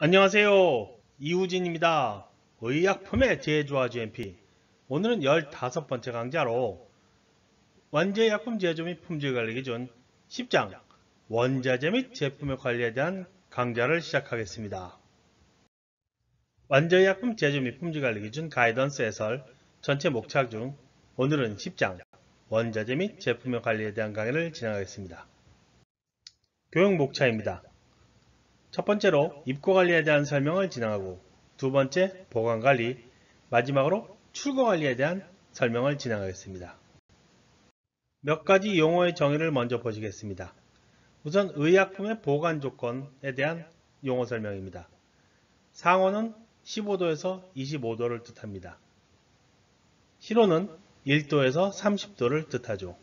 안녕하세요. 이우진입니다. 의약품의 제조와 GMP. 오늘은 15번째 강좌로 원재약품 제조 및 품질 관리 기준 10장 원자재 및 제품의 관리에 대한 강좌를 시작하겠습니다. 원재약품 제조 및 품질 관리 기준 가이던스 해설 전체 목차 중 오늘은 10장 원자재 및 제품의 관리에 대한 강의를 진행하겠습니다. 교육 목차입니다. 첫 번째로 입고관리에 대한 설명을 진행하고 두 번째 보관관리, 마지막으로 출고관리에 대한 설명을 진행하겠습니다. 몇 가지 용어의 정의를 먼저 보시겠습니다. 우선 의약품의 보관 조건에 대한 용어 설명입니다. 상온은 15도에서 25도를 뜻합니다. 실온은 1도에서 30도를 뜻하죠.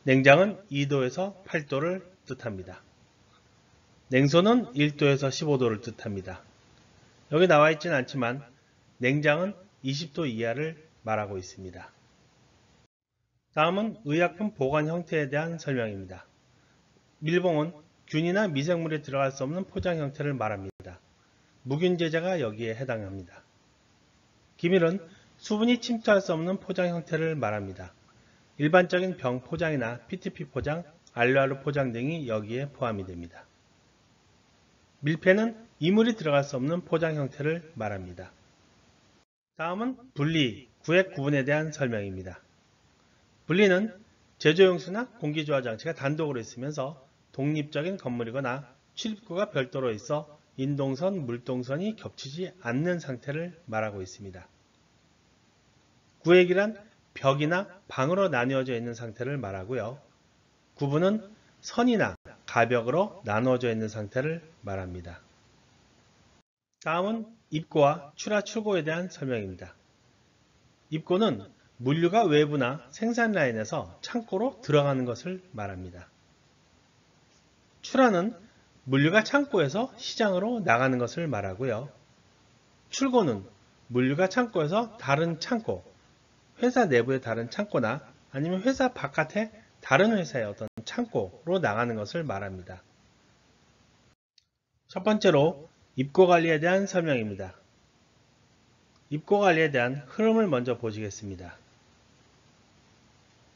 냉장은 2도에서 8도를 뜻합니다. 냉소는 1도에서 15도를 뜻합니다. 여기 나와 있지는 않지만 냉장은 20도 이하를 말하고 있습니다. 다음은 의약품 보관 형태에 대한 설명입니다. 밀봉은 균이나 미생물이 들어갈 수 없는 포장 형태를 말합니다. 무균제자가 여기에 해당합니다. 기밀은 수분이 침투할 수 없는 포장 형태를 말합니다. 일반적인 병 포장이나 PTP 포장, 알루아르 포장 등이 여기에 포함이 됩니다. 밀폐는 이물이 들어갈 수 없는 포장 형태를 말합니다. 다음은 분리, 구획 구분에 대한 설명입니다. 분리는 제조용수나 공기조화 장치가 단독으로 있으면서 독립적인 건물이거나 출입구가 별도로 있어 인동선, 물동선이 겹치지 않는 상태를 말하고 있습니다. 구획이란 벽이나 방으로 나뉘어져 있는 상태를 말하고요. 구분은 선이나 가벽으로 나누어져 있는 상태를 말합니다. 다음은 입고와 출하 출고에 대한 설명입니다. 입고는 물류가 외부나 생산 라인에서 창고로 들어가는 것을 말합니다. 출하는 물류가 창고에서 시장으로 나가는 것을 말하고요. 출고는 물류가 창고에서 다른 창고, 회사 내부의 다른 창고나 아니면 회사 바깥의 다른 회사의 어떤 창고로 나가는 것을 말합니다. 첫 번째로 입고관리에 대한 설명입니다. 입고관리에 대한 흐름을 먼저 보시겠습니다.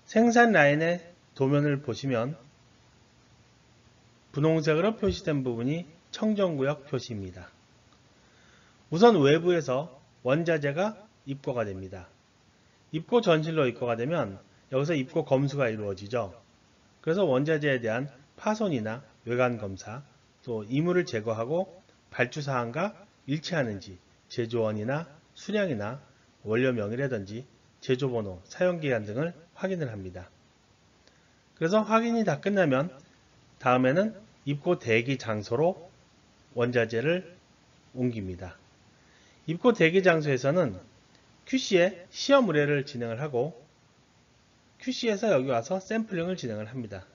생산 라인의 도면을 보시면 분홍색으로 표시된 부분이 청정구역 표시입니다. 우선 외부에서 원자재가 입고가 됩니다. 입고 전실로 입고가 되면 여기서 입고 검수가 이루어지죠. 그래서 원자재에 대한 파손이나 외관 검사, 또 이물을 제거하고 발주사항과 일치하는지 제조원이나 수량이나 원료명이라든지 제조번호, 사용기간 등을 확인을 합니다. 그래서 확인이 다 끝나면 다음에는 입고 대기 장소로 원자재를 옮깁니다. 입고 대기 장소에서는 QC에 시험 의뢰를 진행을 하고 QC에서 여기 와서 샘플링을 진행을 합니다.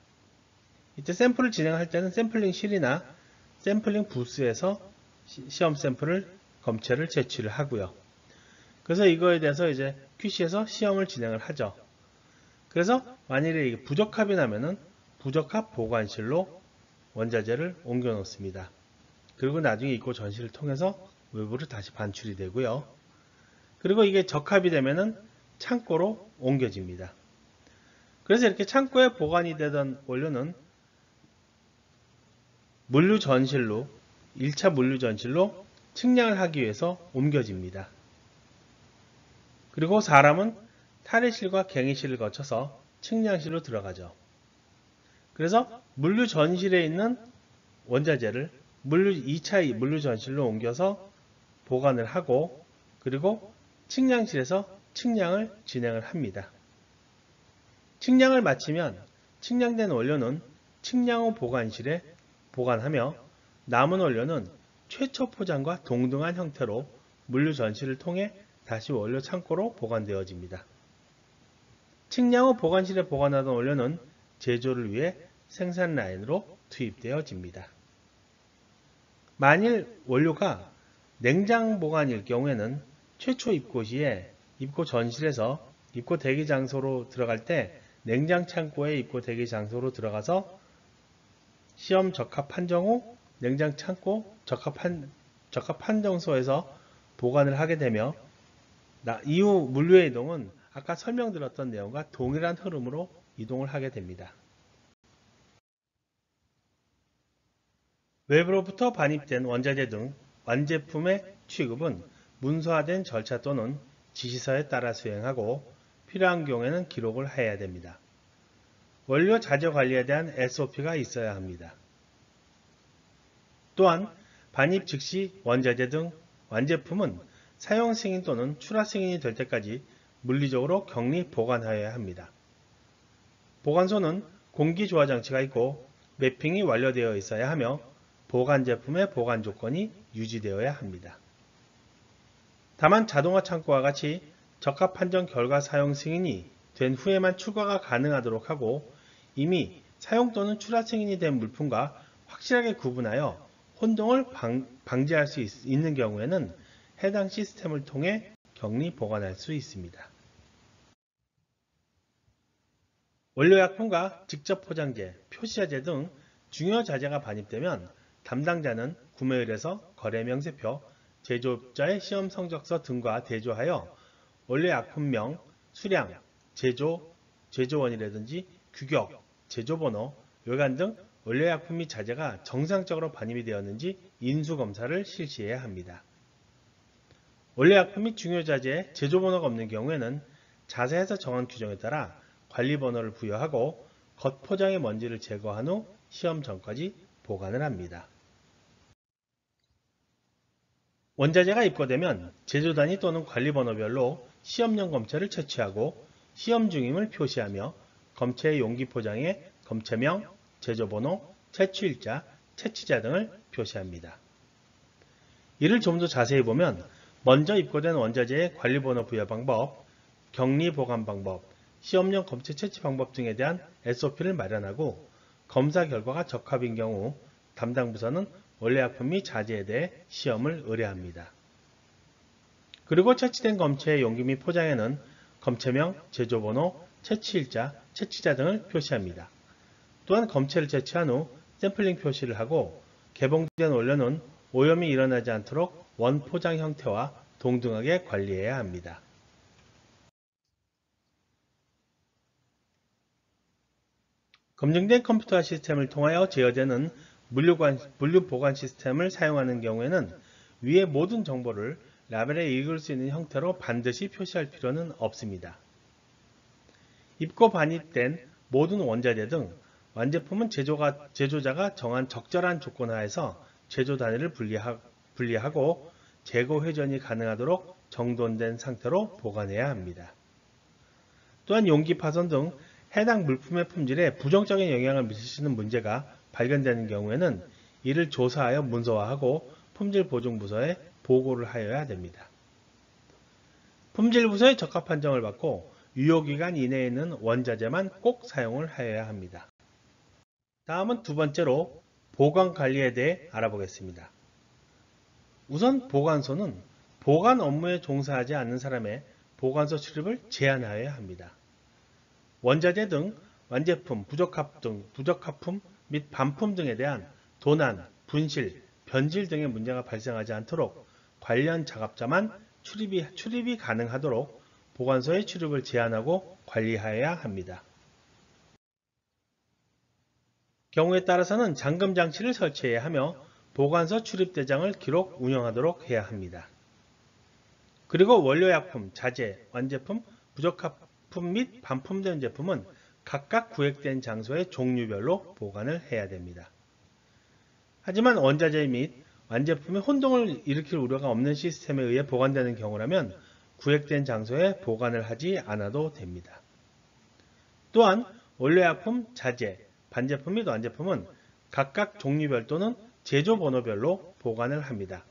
이때 샘플을 진행할 때는 샘플링실이나 샘플링 부스에서 시험 샘플을 검체를 제출을 하고요. 그래서 이거에 대해서 이제 QC에서 시험을 진행을 하죠. 그래서 만일에 이게 부적합이 나면은 부적합 보관실로 원자재를 옮겨 놓습니다. 그리고 나중에 입고 전시를 통해서 외부로 다시 반출이 되고요. 그리고 이게 적합이 되면은 창고로 옮겨집니다. 그래서 이렇게 창고에 보관이 되던 원료는 물류전실로 1차 물류전실로 측량을 하기 위해서 옮겨집니다. 그리고 사람은 탈의실과 갱의실을 거쳐서 측량실로 들어가죠. 그래서 물류전실에 있는 원자재를 2차 물류전실로 옮겨서 보관을 하고 그리고 측량실에서 측량을 진행을 합니다. 측량을 마치면 측량된 원료는 측량 후 보관실에 보관하며 남은 원료는 최초 포장과 동등한 형태로 물류 전시를 통해 다시 원료 창고로 보관되어집니다. 측량 후 보관실에 보관하던 원료는 제조를 위해 생산 라인으로 투입되어집니다. 만일 원료가 냉장 보관일 경우에는 최초 입고 시에 입고 전실에서 입고 대기 장소로 들어갈 때 냉장 창고에 입고 대기 장소로 들어가서 시험 적합 판정 후 냉장 창고 적합한 장소에서 보관을 하게 되며 이후 물류의 이동은 아까 설명드렸던 내용과 동일한 흐름으로 이동을 하게 됩니다. 외부로부터 반입된 원자재 등 완제품의 취급은 문서화된 절차 또는 지시서에 따라 수행하고 필요한 경우에는 기록을 해야 됩니다. 원료 자재 관리에 대한 SOP가 있어야 합니다. 또한 반입 즉시 원자재 등 완제품은 사용 승인 또는 출하 승인이 될 때까지 물리적으로 격리 보관하여야 합니다. 보관소는 공기 조화 장치가 있고 매핑이 완료되어 있어야 하며 보관 제품의 보관 조건이 유지되어야 합니다. 다만 자동화 창고와 같이 적합 판정 결과 사용 승인이 된 후에만 출고가 가능하도록 하고 이미 사용 또는 출하 승인이 된 물품과 확실하게 구분하여 혼동을 방지할 수 있는 경우에는 해당 시스템을 통해 격리 보관할 수 있습니다. 원료약품과 직접 포장재, 표시자재 등 중요 자재가 반입되면 담당자는 구매일에서 거래명세표, 제조업자의 시험 성적서 등과 대조하여 원료약품명, 수량, 제조원이라든지 규격, 제조번호, 요간 등 원료약품 및 자재가 정상적으로 반입이 되었는지 인수검사를 실시해야 합니다. 원료약품 및 중요자재에 제조번호가 없는 경우에는 자세에서 정한 규정에 따라 관리번호를 부여하고 겉포장의 먼지를 제거한 후 시험 전까지 보관을 합니다. 원자재가 입고되면 제조단위 또는 관리번호별로 시험용 검체를 채취하고 시험 중임을 표시하며 검체의 용기 포장에 검체명, 제조번호, 채취일자, 채취자 등을 표시합니다. 이를 좀 더 자세히 보면 먼저 입고된 원자재의 관리번호 부여 방법, 격리 보관 방법, 시험용 검체 채취 방법 등에 대한 SOP를 마련하고 검사 결과가 적합인 경우 담당 부서는 원료약품 및 자재에 대해 시험을 의뢰합니다. 그리고 채취된 검체의 용기 및 포장에는 검체명, 제조번호, 채취일자, 채취자 등을 표시합니다. 또한 검체를 채취한 후 샘플링 표시를 하고 개봉된 원료는 오염이 일어나지 않도록 원포장 형태와 동등하게 관리해야 합니다. 검증된 컴퓨터 시스템을 통하여 제어되는 물류 보관 시스템을 사용하는 경우에는 위의 모든 정보를 라벨에 읽을 수 있는 형태로 반드시 표시할 필요는 없습니다. 입고 반입된 모든 원자재 등 완제품은 제조자가 정한 적절한 조건 하에서 제조 단위를 분리하고 재고 회전이 가능하도록 정돈된 상태로 보관해야 합니다. 또한 용기 파손 등 해당 물품의 품질에 부정적인 영향을 미칠 수 있는 문제가 발견되는 경우에는 이를 조사하여 문서화하고 품질보증부서에 보고를 하여야 됩니다. 품질부서의 적합 판정을 받고 유효기간 이내에 있는 원자재만 꼭 사용을 하여야 합니다. 다음은 두 번째로 보관관리에 대해 알아보겠습니다. 우선 보관소는 보관 업무에 종사하지 않는 사람의 보관소 출입을 제한하여야 합니다. 원자재 등 완제품, 부적합품 및 반품 등에 대한 도난, 분실, 변질 등의 문제가 발생하지 않도록 관련 작업자만 출입이 가능하도록 보관소의 출입을 제한하고 관리하여야 합니다. 경우에 따라서는 잠금 장치를 설치해야 하며 보관소 출입 대장을 기록 운영하도록 해야 합니다. 그리고 원료약품, 자재, 완제품, 부적합품 및 반품된 제품은 각각 구획된 장소의 종류별로 보관을 해야 됩니다. 하지만 원자재 및 완제품의 혼동을 일으킬 우려가 없는 시스템에 의해 보관되는 경우라면 구획된 장소에 보관을 하지 않아도 됩니다. 또한 원료약품, 자재, 반제품 및 완제품은 각각 종류별 또는 제조번호별로 보관을 합니다.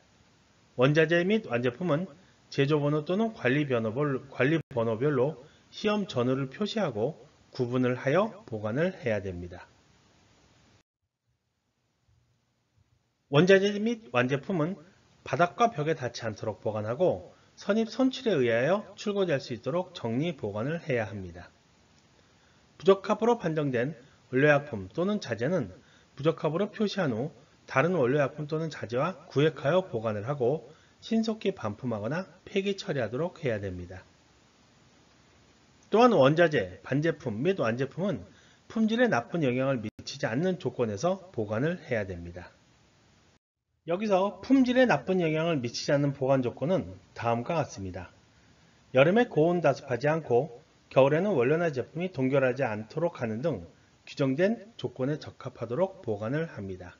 원자재 및 완제품은 제조번호 또는 관리번호별로 시험 전후를 표시하고 구분을 하여 보관을 해야 됩니다. 원자재 및 완제품은 바닥과 벽에 닿지 않도록 보관하고 선입 선출에 의하여 출고될 수 있도록 정리 보관을 해야 합니다. 부적합으로 판정된 원료약품 또는 자재는 부적합으로 표시한 후 다른 원료약품 또는 자재와 구획하여 보관을 하고 신속히 반품하거나 폐기 처리하도록 해야 됩니다. 또한 원자재, 반제품 및 완제품은 품질에 나쁜 영향을 미치지 않는 조건에서 보관을 해야 됩니다. 여기서 품질에 나쁜 영향을 미치지 않는 보관 조건은 다음과 같습니다. 여름에 고온다습하지 않고 겨울에는 원료나 제품이 동결하지 않도록 하는 등 규정된 조건에 적합하도록 보관을 합니다.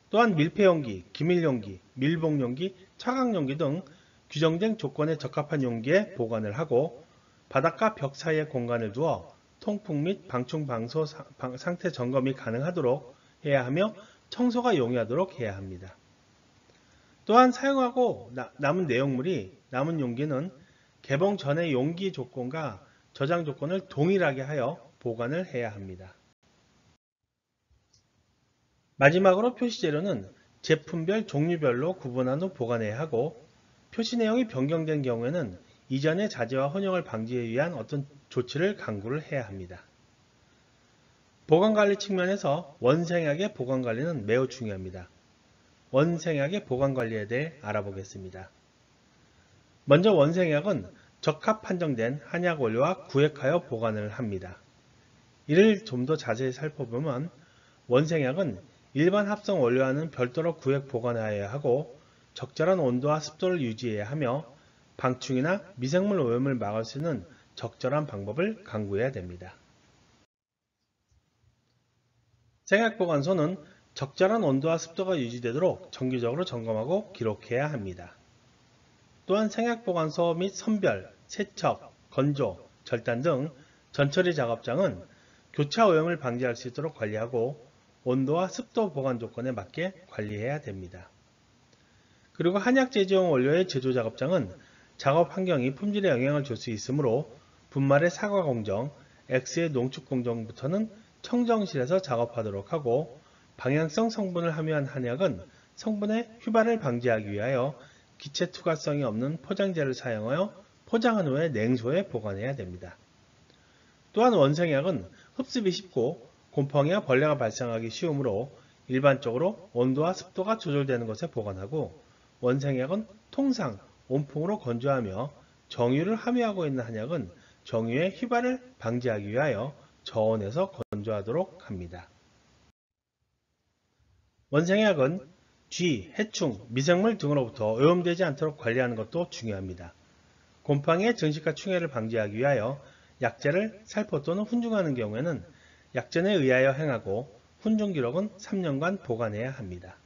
또한 밀폐용기, 기밀용기, 밀봉용기, 차광용기 등 규정된 조건에 적합한 용기에 보관을 하고 바닥과 벽 사이에 공간을 두어 통풍 및 방충 방소 상태 점검이 가능하도록 해야 하며 청소가 용이하도록 해야 합니다. 또한 사용하고 남은 내용물이 남은 용기는 개봉 전의 용기 조건과 저장 조건을 동일하게 하여 보관을 해야 합니다. 마지막으로 표시 재료는 제품별 종류별로 구분한 후 보관해야 하고 표시 내용이 변경된 경우에는 이전의 자재와 혼용을 방지하기 위한 어떤 조치를 강구를 해야 합니다. 보관관리 측면에서 원생약의 보관관리는 매우 중요합니다. 원생약의 보관관리에 대해 알아보겠습니다. 먼저 원생약은 적합 판정된 한약 원료와 구획하여 보관을 합니다. 이를 좀 더 자세히 살펴보면 원생약은 일반 합성 원료와는 별도로 구획 보관하여야 하고 적절한 온도와 습도를 유지해야 하며 방충이나 미생물 오염을 막을 수 있는 적절한 방법을 강구해야 됩니다. 생약보관소는 적절한 온도와 습도가 유지되도록 정기적으로 점검하고 기록해야 합니다. 또한 생약보관소 및 선별, 세척, 건조, 절단 등 전처리 작업장은 교차 오염을 방지할 수 있도록 관리하고 온도와 습도 보관 조건에 맞게 관리해야 됩니다. 그리고 한약 제조용 원료의 제조 작업장은 작업 환경이 품질에 영향을 줄 수 있으므로 분말의 사과 공정, X의 농축 공정부터는 청정실에서 작업하도록 하고 방향성 성분을 함유한 한약은 성분의 휘발을 방지하기 위하여 기체 투과성이 없는 포장재를 사용하여 포장한 후에 냉소에 보관해야 됩니다. 또한 원생약은 흡습이 쉽고 곰팡이와 벌레가 발생하기 쉬우므로 일반적으로 온도와 습도가 조절되는 곳에 보관하고 원생약은 통상 온풍으로 건조하며 정유를 함유하고 있는 한약은 정유의 휘발을 방지하기 위하여 저온에서 건조하도록 합니다. 원생약은 쥐, 해충, 미생물 등으로부터 오염되지 않도록 관리하는 것도 중요합니다. 곰팡이의 증식과 충해를 방지하기 위하여 약재를 살포 또는 훈중하는 경우에는 약전에 의하여 행하고 훈중 기록은 3년간 보관해야 합니다.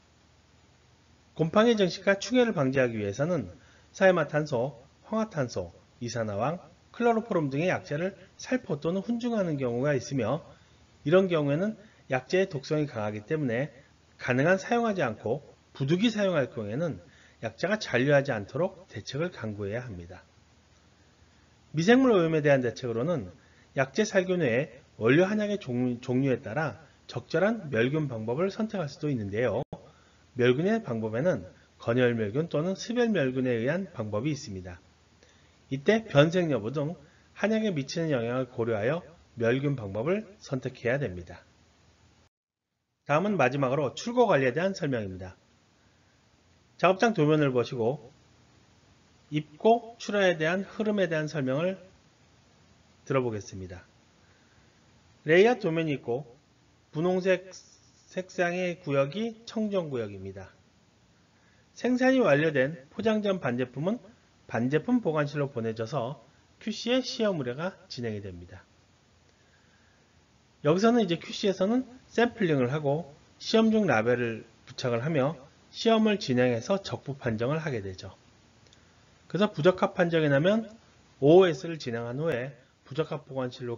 곰팡이 증식과 충해를 방지하기 위해서는 사이마탄소, 황화탄소, 이산화황, 클로로포름 등의 약재를 살포 또는 훈중하는 경우가 있으며 이런 경우에는 약재의 독성이 강하기 때문에 가능한 사용하지 않고 부득이 사용할 경우에는 약재가 잔류하지 않도록 대책을 강구해야 합니다. 미생물 오염에 대한 대책으로는 약재 살균 외에 원료 한약의 종류에 따라 적절한 멸균 방법을 선택할 수도 있는데요. 멸균의 방법에는 건열멸균 또는 습열멸균에 의한 방법이 있습니다. 이때 변색 여부 등 한약에 미치는 영향을 고려하여 멸균 방법을 선택해야 됩니다. 다음은 마지막으로 출고 관리에 대한 설명입니다. 작업장 도면을 보시고 입고 출하에 대한 흐름에 대한 설명을 들어보겠습니다. 레이아웃 도면이 있고 분홍색 색상의 구역이 청정구역입니다. 생산이 완료된 포장 전 반제품은 반제품 보관실로 보내져서 QC의 시험 의뢰가 진행이 됩니다. 여기서는 이제 QC에서는 샘플링을 하고 시험 중 라벨을 부착을 하며 시험을 진행해서 적부 판정을 하게 되죠. 그래서 부적합 판정이 나면 OOS를 진행한 후에 부적합 보관실로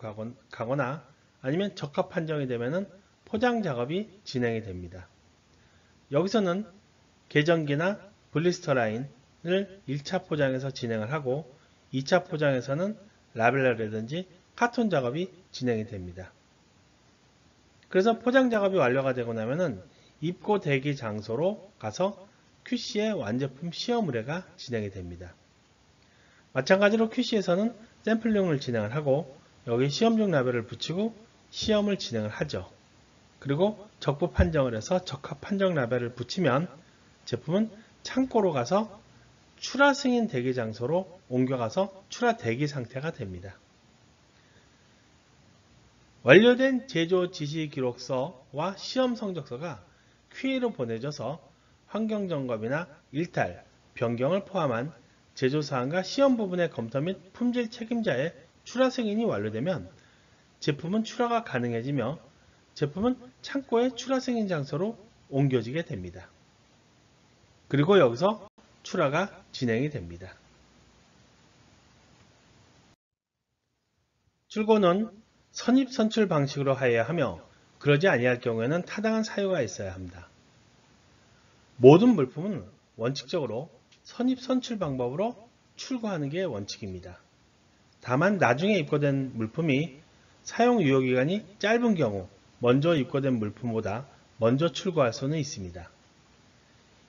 가거나 아니면 적합 판정이 되면 포장 작업이 진행이 됩니다. 여기서는 계정기나 블리스터라인을 1차 포장에서 진행을 하고 2차 포장에서는 라벨러라든지 카톤 작업이 진행이 됩니다. 그래서 포장 작업이 완료가 되고 나면은 입고 대기 장소로 가서 QC의 완제품 시험 의뢰가 진행이 됩니다. 마찬가지로 QC에서는 샘플링을 진행을 하고 여기 시험 중 라벨을 붙이고 시험을 진행을 하죠. 그리고 적부 판정을 해서 적합 판정 라벨을 붙이면 제품은 창고로 가서 출하 승인 대기 장소로 옮겨가서 출하 대기 상태가 됩니다. 완료된 제조 지시 기록서와 시험 성적서가 QA로 보내져서 환경점검이나 일탈, 변경을 포함한 제조사항과 시험 부분의 검토 및 품질 책임자의 출하 승인이 완료되면 제품은 출하가 가능해지며 제품은 창고의 출하 승인 장소로 옮겨지게 됩니다. 그리고 여기서 출하가 진행이 됩니다. 출고는 선입 선출 방식으로 하여야 하며 그러지 아니할 경우에는 타당한 사유가 있어야 합니다. 모든 물품은 원칙적으로 선입 선출 방법으로 출고하는 게 원칙입니다. 다만 나중에 입고된 물품이 사용 유효기간이 짧은 경우 먼저 입고된 물품보다 먼저 출고할 수는 있습니다.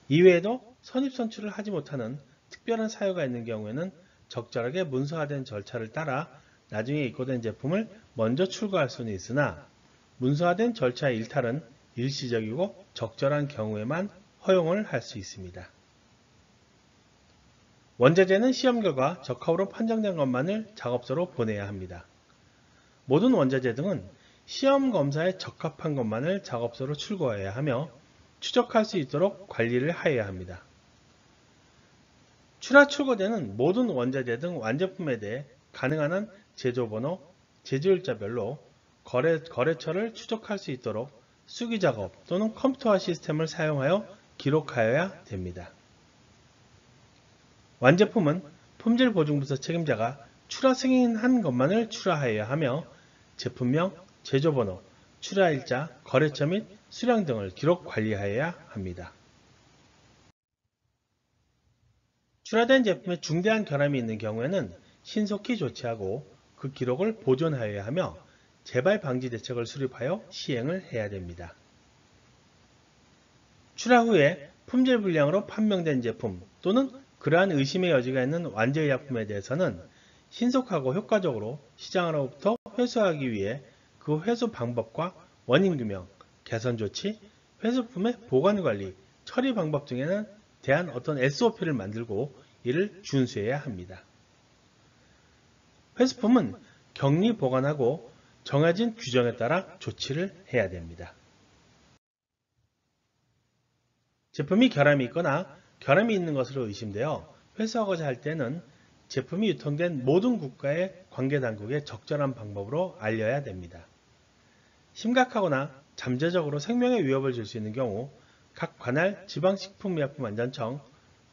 이외에도 선입선출을 하지 못하는 특별한 사유가 있는 경우에는 적절하게 문서화된 절차를 따라 나중에 입고된 제품을 먼저 출고할 수는 있으나 문서화된 절차의 일탈은 일시적이고 적절한 경우에만 허용을 할 수 있습니다. 원자재는 시험 결과 적합으로 판정된 것만을 작업소로 보내야 합니다. 모든 원자재 등은 시험 검사에 적합한 것만을 작업소로 출고해야 하며 추적할 수 있도록 관리를 하여야 합니다. 출고되는 모든 원자재 등 완제품에 대해 가능한 한 제조번호, 제조일자별로 거래처를 추적할 수 있도록 수기작업 또는 컴퓨터화 시스템을 사용하여 기록하여야 됩니다. 완제품은 품질보증부서 책임자가 출하 승인한 것만을 출하하여야 하며 제품명, 제조번호, 출하일자, 거래처 및 수량 등을 기록 관리하여야 합니다. 출하된 제품에 중대한 결함이 있는 경우에는 신속히 조치하고 그 기록을 보존하여야 하며 재발 방지 대책을 수립하여 시행을 해야 됩니다. 출하 후에 품질 불량으로 판명된 제품 또는 그러한 의심의 여지가 있는 완제의약품에 대해서는 신속하고 효과적으로 시장으로부터 회수하기 위해 그 회수 방법과 원인 규명, 개선 조치, 회수품의 보관 관리, 처리 방법 등에는 대한 어떤 SOP를 만들고 이를 준수해야 합니다. 회수품은 격리 보관하고 정해진 규정에 따라 조치를 해야 됩니다. 제품이 결함이 있거나 결함이 있는 것으로 의심되어 회수하고자 할 때는 제품이 유통된 모든 국가의 관계당국에 적절한 방법으로 알려야 됩니다. 심각하거나 잠재적으로 생명에 위협을 줄 수 있는 경우 각 관할 지방식품의약품안전청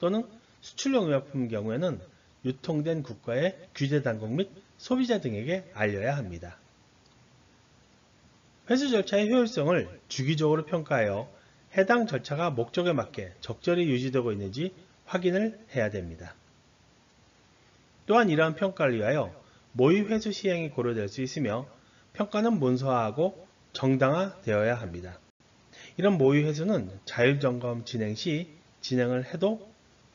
또는 수출용 의약품 경우에는 유통된 국가의 규제당국 및 소비자 등에게 알려야 합니다. 회수 절차의 효율성을 주기적으로 평가하여 해당 절차가 목적에 맞게 적절히 유지되고 있는지 확인을 해야 됩니다. 또한 이러한 평가를 위하여 모의 회수 시행이 고려될 수 있으며 평가는 문서화하고 정당화되어야 합니다. 이런 모의 회수는 자율점검 진행 시 진행을 해도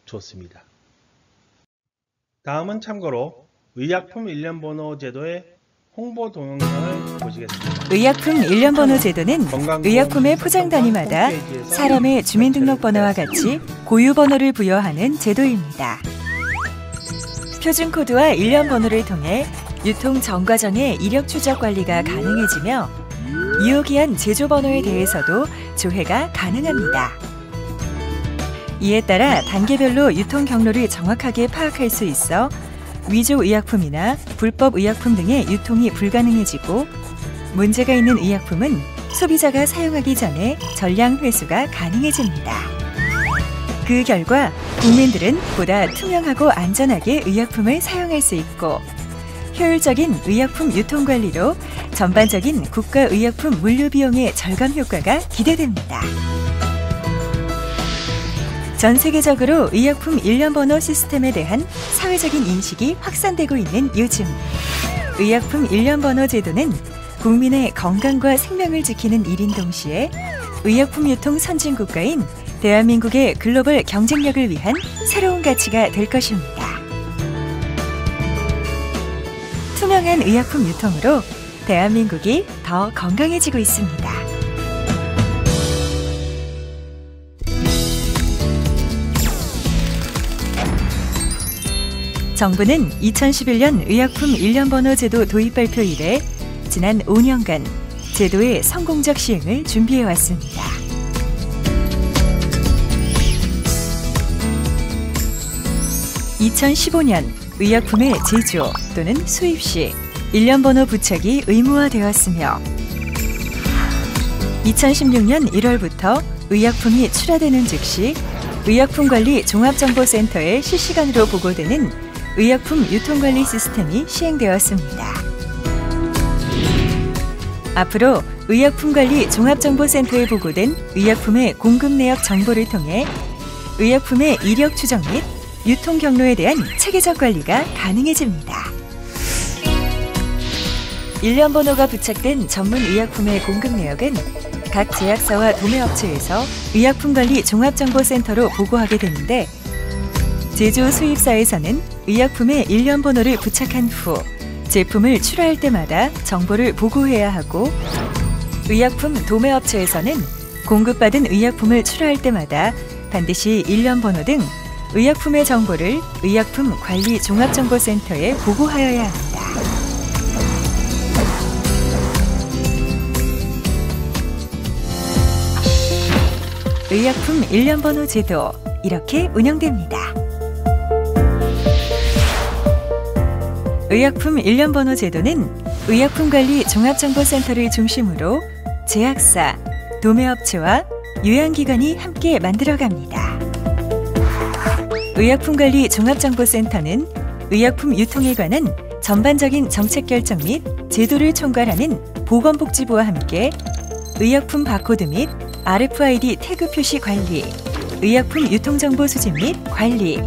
좋습니다. 다음은 참고로 의약품 일련번호 제도의 홍보 동영상을 보시겠습니다. 의약품 일련번호 제도는 의약품의 포장 단위마다 사람의 주민등록번호와 같이 고유번호를 부여하는 제도입니다. 표준코드와 일련번호를 통해 유통 전 과정의 이력 추적 관리가 가능해지며 유효기한 제조번호에 대해서도 조회가 가능합니다. 이에 따라 단계별로 유통 경로를 정확하게 파악할 수 있어 위조 의약품이나 불법 의약품 등의 유통이 불가능해지고 문제가 있는 의약품은 소비자가 사용하기 전에 전량 회수가 가능해집니다. 그 결과 국민들은 보다 투명하고 안전하게 의약품을 사용할 수 있고 효율적인 의약품 유통 관리로 전반적인 국가의약품 물류 비용의 절감 효과가 기대됩니다. 전 세계적으로 의약품 일련번호 시스템에 대한 사회적인 인식이 확산되고 있는 요즘 의약품 일련번호 제도는 국민의 건강과 생명을 지키는 일인 동시에 의약품 유통 선진국가인 대한민국의 글로벌 경쟁력을 위한 새로운 가치가 될 것입니다. 투명한 의약품 유통으로 대한민국이 더 건강해지고 있습니다. 정부는 2011년 의약품 1년 번호 제도 도입 발표 이래 지난 5년간 제도의 성공적 시행을 준비해 왔습니다. (2015년) 의약품의 제조 또는 수입 시 1년 번호 부착이 의무화되었으며 2016년 1월부터 의약품이 출하되는 즉시 의약품관리 종합정보센터에 실시간으로 보고되는 의약품 유통관리 시스템이 시행되었습니다. 앞으로 의약품관리 종합정보센터에 보고된 의약품의 공급 내역 정보를 통해 의약품의 이력 추적 및 유통 경로에 대한 체계적 관리가 가능해집니다. 1년 번호가 부착된 전문 의약품의 공급 내역은 각 제약사와 도매업체에서 의약품관리 종합정보센터로 보고하게 되는데 제조 수입사에서는 의약품의 1년 번호를 부착한 후 제품을 출하할 때마다 정보를 보고해야 하고 의약품 도매업체에서는 공급받은 의약품을 출하할 때마다 반드시 1년 번호 등 의약품의 정보를 의약품 관리 종합정보센터에 보고하여야 합니다. 의약품 1년 번호 제도 이렇게 운영됩니다. 의약품 1년 번호 제도는 의약품관리 종합정보센터를 중심으로 제약사, 도매업체와 요양기관이 함께 만들어갑니다. 의약품관리 종합정보센터는 의약품 유통에 관한 전반적인 정책 결정 및 제도를 총괄하는 보건복지부와 함께 의약품 바코드 및 RFID 태그 표시 관리, 의약품 유통정보 수집 및 관리,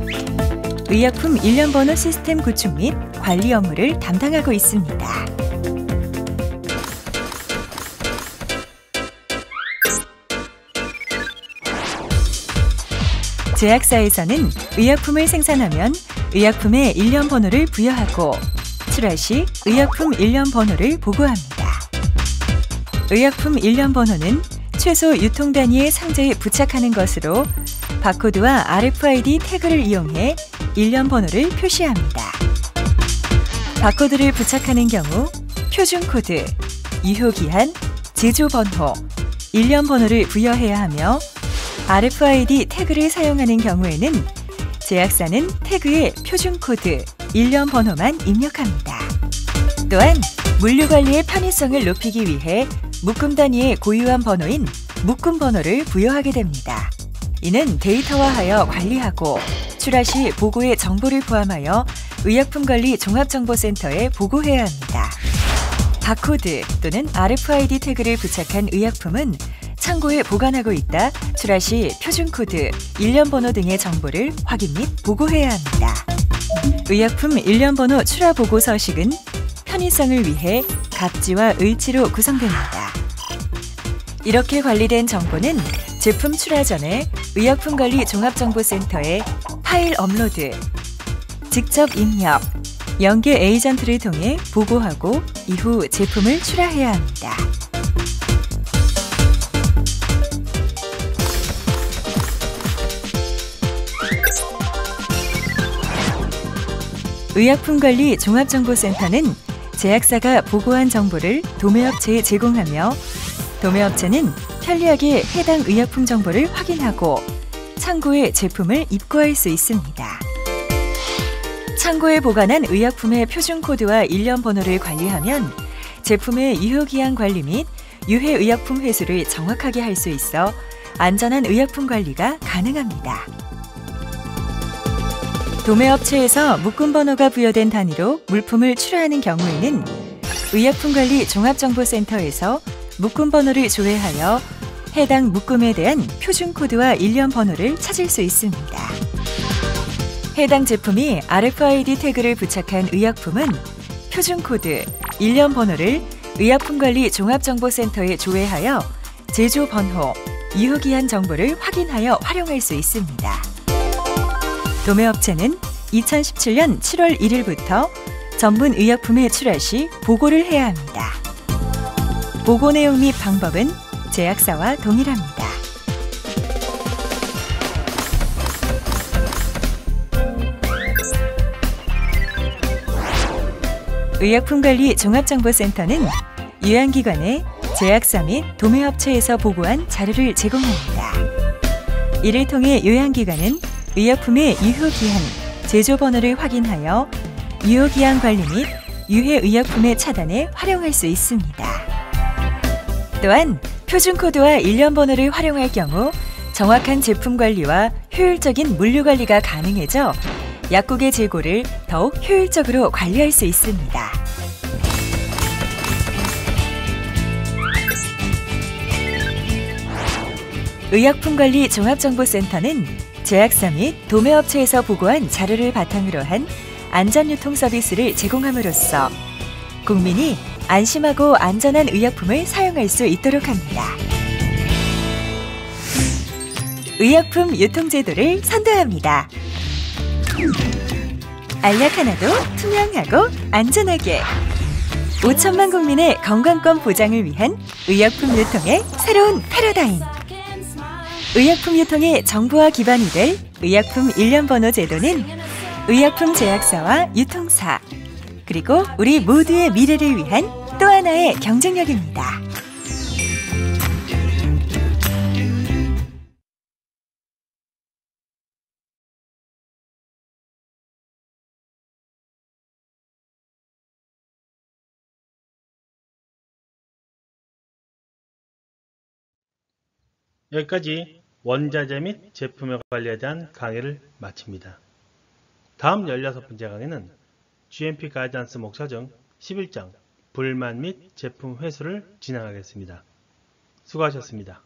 의약품 1년 번호 시스템 구축 및 관리 업무를 담당하고 있습니다. 제약사에서는 의약품을 생산하면 의약품의 1년 번호를 부여하고 출하 시 의약품 1년 번호를 보고합니다. 의약품 1년 번호는 최소 유통 단위의 상자에 부착하는 것으로 바코드와 RFID 태그를 이용해 1년 번호를 표시합니다. 바코드를 부착하는 경우 표준 코드, 유효기한, 제조 번호, 1년 번호를 부여해야 하며 RFID 태그를 사용하는 경우에는 제약사는 태그에 표준 코드, 1년 번호만 입력합니다. 또한 물류 관리의 편의성을 높이기 위해 묶음 단위의 고유한 번호인 묶음 번호를 부여하게 됩니다. 이는 데이터화하여 관리하고 출하 시 보고의 정보를 포함하여 의약품관리 종합정보센터에 보고해야 합니다. 바코드 또는 RFID 태그를 부착한 의약품은 창고에 보관하고 있다 출하 시 표준 코드, 1년 번호 등의 정보를 확인 및 보고해야 합니다. 의약품 1년 번호 출하 보고 서식은 편의성을 위해 갑지와 을지로 구성됩니다. 이렇게 관리된 정보는 제품 출하 전에 의약품관리 종합정보센터에 파일 업로드, 직접 입력, 연계 에이전트를 통해 보고하고 이후 제품을 출하해야 합니다. 의약품관리 종합정보센터는 제약사가 보고한 정보를 도매업체에 제공하며 도매업체는 편리하게 해당 의약품 정보를 확인하고 창고에 제품을 입고할 수 있습니다. 창고에 보관한 의약품의 표준 코드와 1년 번호를 관리하면 제품의 유효기한 관리 및 유해 의약품 회수를 정확하게 할 수 있어 안전한 의약품 관리가 가능합니다. 도매업체에서 묶음 번호가 부여된 단위로 물품을 출하하는 경우에는 의약품관리 종합정보센터에서 묶음 번호를 조회하여 해당 묶음에 대한 표준 코드와 1년 번호를 찾을 수 있습니다. 해당 제품이 RFID 태그를 부착한 의약품은 표준 코드, 1년 번호를 의약품관리 종합정보센터에 조회하여 제조 번호, 유효기한 정보를 확인하여 활용할 수 있습니다. 도매업체는 2017년 7월 1일부터 전문 의약품의 출하 시 보고를 해야 합니다. 보고 내용 및 방법은 제약사와 동일합니다. 의약품관리 종합정보센터는 유한기관에 제약사 및 도매업체에서 보고한 자료를 제공합니다. 이를 통해 요양기관은 의약품의 유효기한, 제조번호를 확인하여 유효기한 관리 및 유해의약품의 차단에 활용할 수 있습니다. 또한 표준코드와 일련번호를 활용할 경우 정확한 제품 관리와 효율적인 물류 관리가 가능해져 약국의 재고를 더욱 효율적으로 관리할 수 있습니다. 의약품관리 종합정보센터는 제약사 및 도매업체에서 보고한 자료를 바탕으로 한 안전유통 서비스를 제공함으로써 국민이 안심하고 안전한 의약품을 사용할 수 있도록 합니다. 의약품 유통제도를 선도합니다. 알약 하나도 투명하고 안전하게 5천만 국민의 건강권 보장을 위한 의약품 유통의 새로운 패러다임. 의약품 유통의 정보화 기반이 될 의약품 일련번호 제도는 의약품 제약사와 유통사, 그리고 우리 모두의 미래를 위한 또 하나의 경쟁력입니다. 여기까지 원자재 및 제품의 관리에 대한 강의를 마칩니다. 다음 16번째 강의는 GMP 가이던스 목차증 11장 불만 및 제품 회수를 진행하겠습니다. 수고하셨습니다.